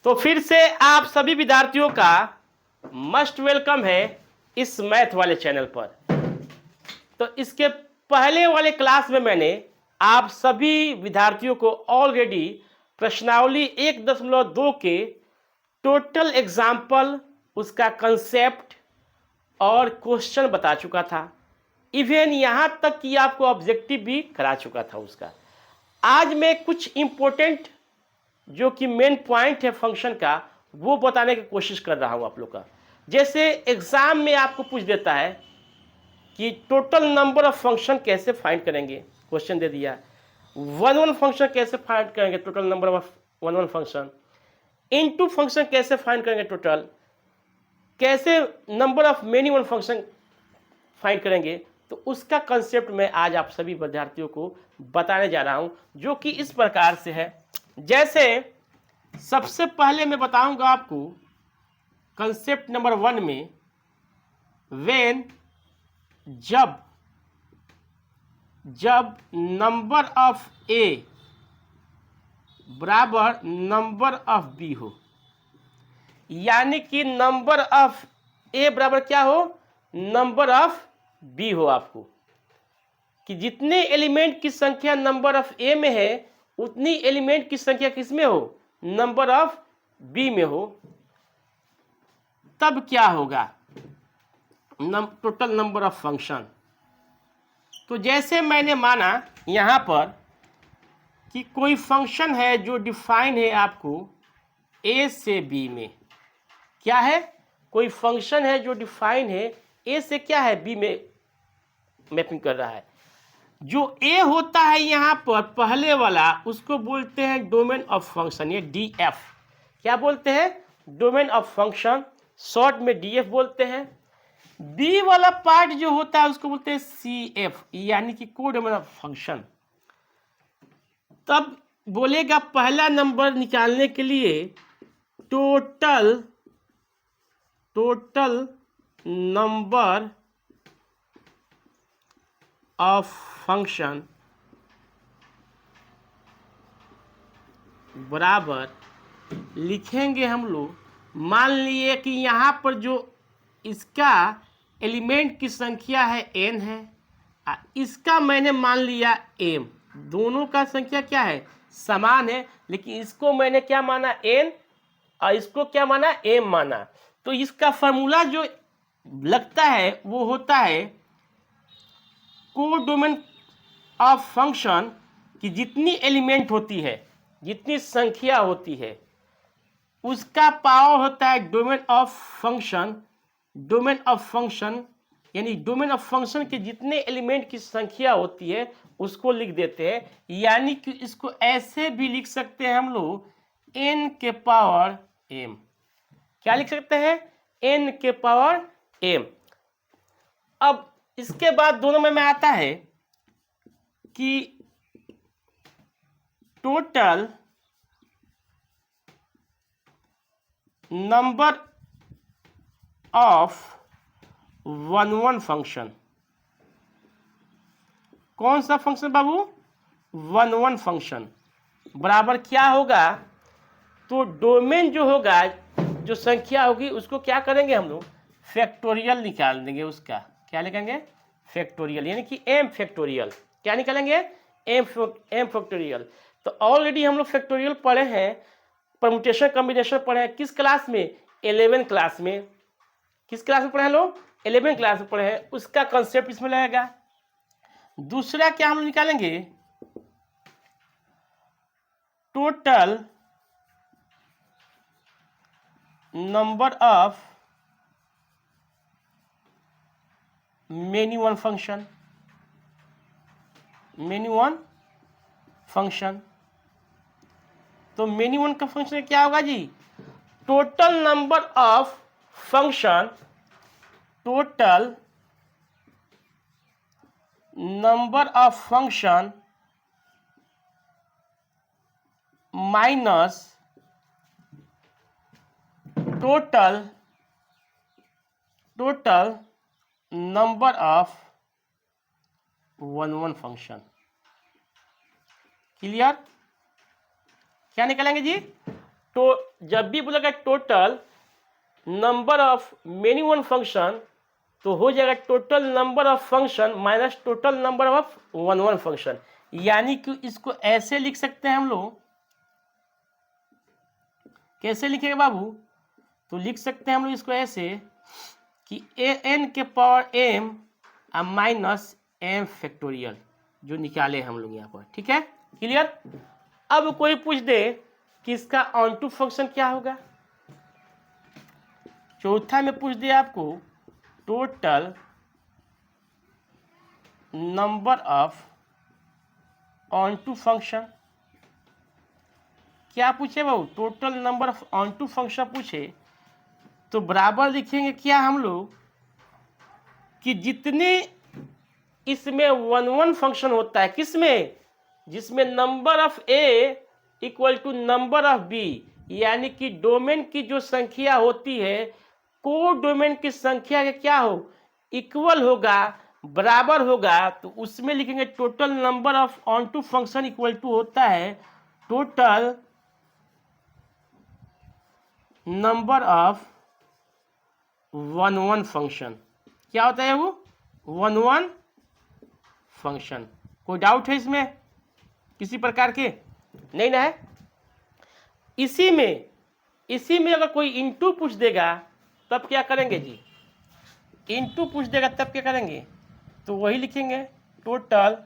तो फिर से आप सभी विद्यार्थियों का मस्ट वेलकम है इस मैथ वाले चैनल पर। तो इसके पहले वाले क्लास में मैंने आप सभी विद्यार्थियों को ऑलरेडी प्रश्नावली 1.2 के टोटल एग्जाम्पल, उसका कंसेप्ट और क्वेश्चन बता चुका था। इवन यहाँ तक कि आपको ऑब्जेक्टिव भी करा चुका था उसका। आज मैं कुछ इम्पोर्टेंट जो कि मेन पॉइंट है फंक्शन का वो बताने की कोशिश कर रहा हूँ आप लोग का। जैसे एग्जाम में आपको पूछ देता है कि टोटल नंबर ऑफ फंक्शन कैसे फाइंड करेंगे, क्वेश्चन दे दिया। वन फंक्शन कैसे फाइंड करेंगे, total number of one function. Into function कैसे फाइंड करेंगे टोटल, कैसे number of many one function find करेंगे। तो उसका कंसेप्ट मैं आज आप सभी विद्यार्थियों को बताने जा रहा हूं, जो कि इस प्रकार से है। जैसे सबसे पहले मैं बताऊंगा आपको कंसेप्ट नंबर 1 में, व्हेन जब नंबर ऑफ ए बराबर नंबर ऑफ बी हो, यानी कि नंबर ऑफ ए बराबर क्या हो, नंबर ऑफ बी हो। आपको कि जितने एलिमेंट की संख्या नंबर ऑफ ए में है उतनी एलिमेंट की संख्या किस में हो, नंबर ऑफ बी में हो, तब क्या होगा, टोटल नंबर ऑफ फंक्शन। तो जैसे मैंने माना यहां पर कि कोई फंक्शन है जो डिफाइन है आपको ए से बी में, क्या है, कोई फंक्शन है जो डिफाइन है ए से क्या है, बी में मैपिंग कर रहा है। जो ए होता है यहाँ पर पहले वाला, उसको बोलते हैं डोमेन ऑफ फंक्शन, ये डी एफ। क्या बोलते हैं, डोमेन ऑफ फंक्शन, शॉर्ट में डी एफ बोलते हैं। बी वाला पार्ट जो होता है उसको बोलते हैं सी एफ, यानी कि को डोमेन ऑफ फंक्शन। तब बोलेगा पहला नंबर निकालने के लिए टोटल नंबर ऑफ फंक्शन बराबर लिखेंगे हम लोग। मान लिए कि यहाँ पर जो इसका एलिमेंट की संख्या है n है, इसका मैंने मान लिया m। दोनों का संख्या क्या है, समान है, लेकिन इसको मैंने क्या माना, n, और इसको क्या माना, m माना। तो इसका फॉर्मूला जो लगता है वो होता है कोडोमेन ऑफ फंक्शन, कि जितनी एलिमेंट होती है, जितनी संख्या होती है, उसका पावर होता है domain of function. Domain of function यानी डोमेन ऑफ फंक्शन के जितने एलिमेंट की संख्या होती है उसको लिख देते हैं। यानी कि इसको ऐसे भी लिख सकते हैं हम लोग, n के पावर m। क्या लिख सकते हैं, n के पावर m। अब इसके बाद दोनों में आता है कि total number of one function. कौन सा फंक्शन बाबू, वन फंक्शन बराबर क्या होगा, तो डोमेन जो होगा, जो संख्या होगी उसको क्या करेंगे हम लोग, फैक्टोरियल निकाल देंगे। उसका क्या लिखेंगे, फैक्टोरियल, यानी कि m फैक्टोरियल। क्या निकालेंगे, m फैक्टोरियल। तो ऑलरेडी हम लोग फैक्टोरियल पढ़े हैं, परमुटेशन कॉम्बिनेशन पढ़े हैं, किस क्लास में, 11 क्लास में। किस क्लास में पढ़े हैं लोग, 11 क्लास में पढ़े हैं। उसका कंसेप्ट इसमें लगेगा। दूसरा क्या हम निकालेंगे, total number of many one function. Many one function, तो मेनी वन का फंक्शन क्या होगा जी, total number of function, total number of function minus total number of one function. Clear, क्या निकालेंगे जी, तो जब भी बोलेगा total number of many one function तो हो जाएगा total number of function minus total number of one one function. यानी कि इसको ऐसे लिख सकते हैं हम लोग, कैसे लिखेंगे बाबू? तो लिख सकते हैं हम लोग इसको ऐसे कि एन के power m minus m factorial, जो निकाले हम लोग यहाँ पर। ठीक है, क्लियर? अब कोई पूछ दे कि इसका ऑन टू फंक्शन क्या होगा, चौथा में पूछ दे आपको total number of onto function, क्या पूछे बाबू? Total number of onto function पूछे तो बराबर लिखेंगे क्या हम लोग कि जितने इसमें वन वन फंक्शन होता है, किसमें? जिसमें number of A equal to number of B, यानी कि डोमेन की जो संख्या होती है को डोमेन की संख्या के क्या हो, इक्वल होगा, बराबर होगा, तो उसमें लिखेंगे total number of onto function equal to होता है total number of one one function. क्या होता है वो? One one function. कोई डाउट है इसमें किसी प्रकार के? नहीं ना है? इसी में अगर कोई इनटू पूछ देगा तब क्या करेंगे जी? इनटू पूछ देगा तब क्या करेंगे? तो वही लिखेंगे total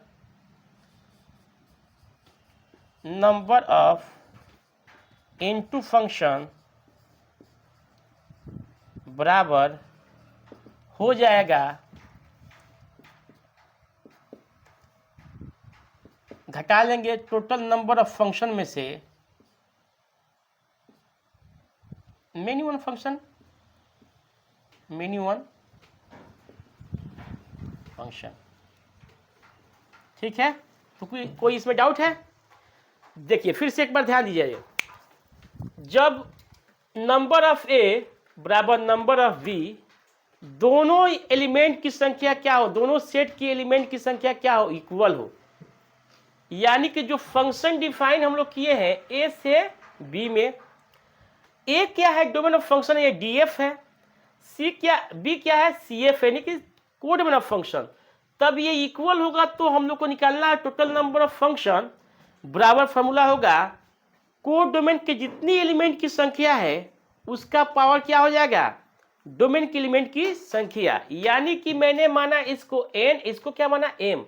number of into function बराबर हो जाएगा घटा लेंगे टोटल नंबर ऑफ फंक्शन में से many one function, many one function. ठीक है, तो कोई इसमें डाउट है? देखिए फिर से एक बार ध्यान दीजिए, जब नंबर ऑफ ए बराबर नंबर ऑफ बी, दोनों एलिमेंट की संख्या क्या हो, दोनों सेट की एलिमेंट की संख्या क्या हो, इक्वल हो, यानी कि जो फंक्शन डिफाइन हम लोग किए हैं ए से बी में, ए क्या है डोमेन ऑफ फंक्शन, ये डीएफ है, बी क्या है, सीएफ है, यानी कि कोड डोमेन ऑफ फंक्शन, तब ये इक्वल होगा तो हम लोग को निकालना है टोटल नंबर ऑफ फंक्शन बराबर फॉर्मूला होगा कोड डोमेन के जितनी एलिमेंट की संख्या है उसका पावर क्या हो जाएगा, डोमेन के एलिमेंट की संख्या। यानी कि मैंने माना इसको एन, इसको क्या माना एम,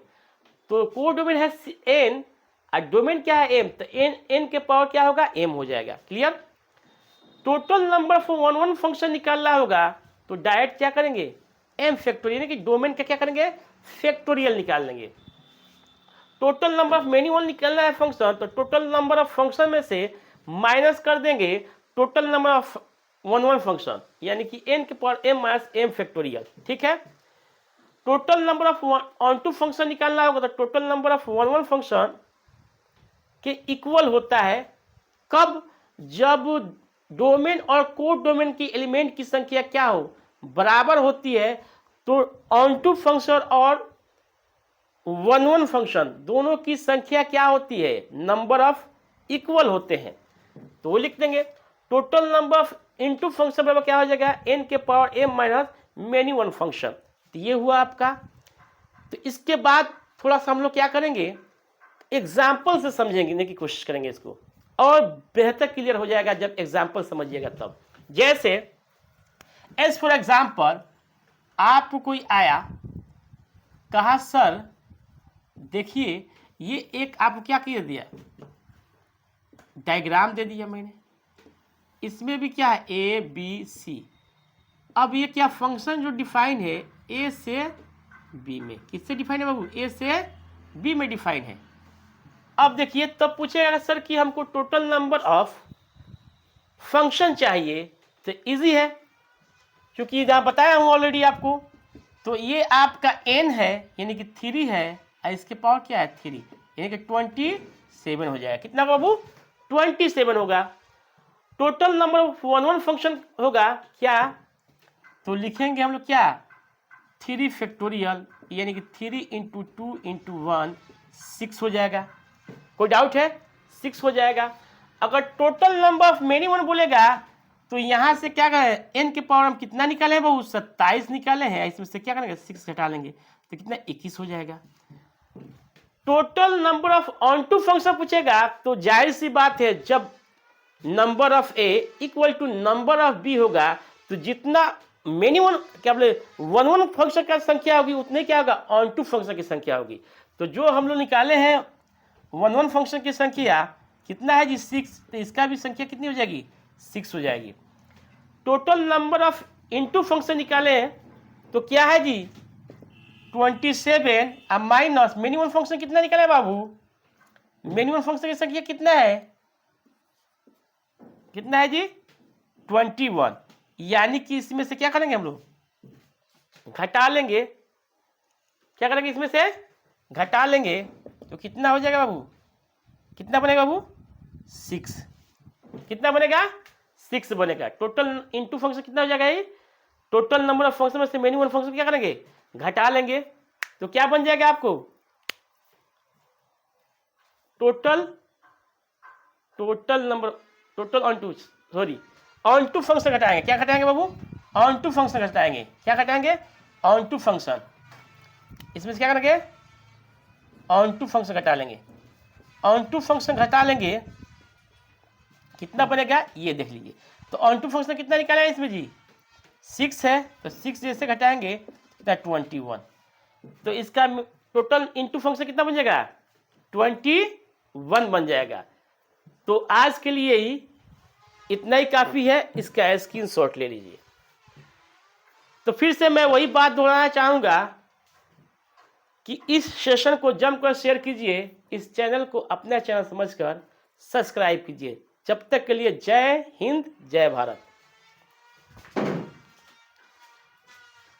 तो कोड डोमेन है एन और डोमेन क्या है एम, तो एन के पावर क्या होगा, एम हो जाएगा। Clear? Total number of one one function निकालना होगा तो डायरेक्ट क्या करेंगे, एम फैक्टोरियल, यानी कि डोमेन का क्या करेंगे, फैक्टोरियल निकाल लेंगे। Total number of many one निकालना है फंक्शन, तो टोटल नंबर ऑफ फंक्शन में से माइनस कर देंगे total number of one one function, यानी कि एन के power m minus m factorial. ठीक है, total number of onto function निकालना होगा तो total number of one one function के इक्वल होता है कब, जब डोमेन और कोड डोमेन की एलिमेंट की संख्या क्या हो, बराबर होती है, तो ऑन टू फंक्शन और वन वन फंक्शन दोनों की संख्या क्या होती है, नंबर ऑफ इक्वल होते हैं, तो वो लिख देंगे total number of into function बराबर क्या हो जाएगा, एन के power m minus many one function. तो ये हुआ आपका। तो इसके बाद थोड़ा सा हम लोग क्या करेंगे, एग्जाम्पल से समझेंगे की कोशिश करेंगे इसको, और बेहतर क्लियर हो जाएगा जब एग्जाम्पल समझिएगा तब। जैसे एज फॉर एग्जाम्पल आपको कोई आया, कहा सर देखिए ये एक आपको क्या किया दिया, डायग्राम दे दिया मैंने, इसमें भी क्या है ए बी सी। अब ये क्या फंक्शन जो डिफाइन है ए से बी में, किससे डिफाइन है बाबू, ए से बी में डिफाइन है। अब देखिए तब पूछेगा सर कि हमको टोटल नंबर ऑफ फंक्शन चाहिए, तो इजी है क्योंकि जहाँ बताया हूँ ऑलरेडी आपको, तो ये आपका n है यानी कि 3 है और इसके पावर क्या है 3, यानी कि 27 हो जाएगा। कितना बाबू, 27 होगा। Total number of one one function होगा क्या, तो लिखेंगे हम लोग क्या 3 फैक्टोरियल, यानी कि 3 इंटू 2 इंटू 1 6 हो जाएगा। कोई डाउट है, 6 हो जाएगा। अगर total number of many one बोलेगा तो यहां से क्या करें, n के पावर हम कितना निकाले हैं बहू, 27 निकाले हैं, इसमें से क्या करेंगे 6 घटा लेंगे तो कितना 21 हो जाएगा। Total number of onto function पूछेगा तो जाहिर सी बात है, जब number of A equal to number of B होगा तो जितना मेनी वन क्या बोले वन वन फंक्शन का संख्या होगी उतने क्या होगा ऑन टू फंक्शन की संख्या होगी। तो जो हम लोग निकाले हैं वन वन फंक्शन की संख्या कितना है जी 6, तो इसका भी संख्या कितनी हो जाएगी 6 हो जाएगी। Total number of into function निकाले हैं तो क्या है जी 27 अब माइनस मिनिमम फंक्शन कितना निकाला है बाबू, मिनिमम फंक्शन की संख्या कितना है जी 21, यानी कि इसमें से क्या करेंगे हम लोग घटा लेंगे, क्या करेंगे इसमें से घटा लेंगे तो कितना हो जाएगा बाबू, कितना बनेगा बाबू 6, कितना बनेगा 6 बनेगा। टोटल इनटू फंक्शन कितना हो जाएगा, टोटल नंबर ऑफ फंक्शन में से मिनिमम फंक्शन क्या करेंगे घटा लेंगे तो क्या बन जाएगा आपको टोटल ऑन टू फंक्शन घटाएंगे, क्या घटाएंगे बाबू ऑन टू फंक्शन घटाएंगे, क्या घटाएंगे ऑन टू फंक्शन, इसमें से क्या करेंगे ऑन टू फंक्शन घटा लेंगे, ऑन टू फंक्शन घटा लेंगे कितना बनेगा ये देख लीजिए। तो ऑन टू फंक्शन कितना निकाला है इसमें जी 6 है, तो 6 जैसे घटाएंगे कितना 21, तो इसका टोटल इनटू फंक्शन कितना बन जाएगा 21 बन जाएगा। तो आज के लिए ही इतना ही काफ़ी है, इसका स्क्रीनशॉट ले लीजिए। तो फिर से मैं वही बात दोहराना चाहूँगा कि इस सेशन को जमकर शेयर कीजिए, इस चैनल को अपना चैनल समझकर सब्सक्राइब कीजिए। जब तक के लिए जय हिंद जय भारत।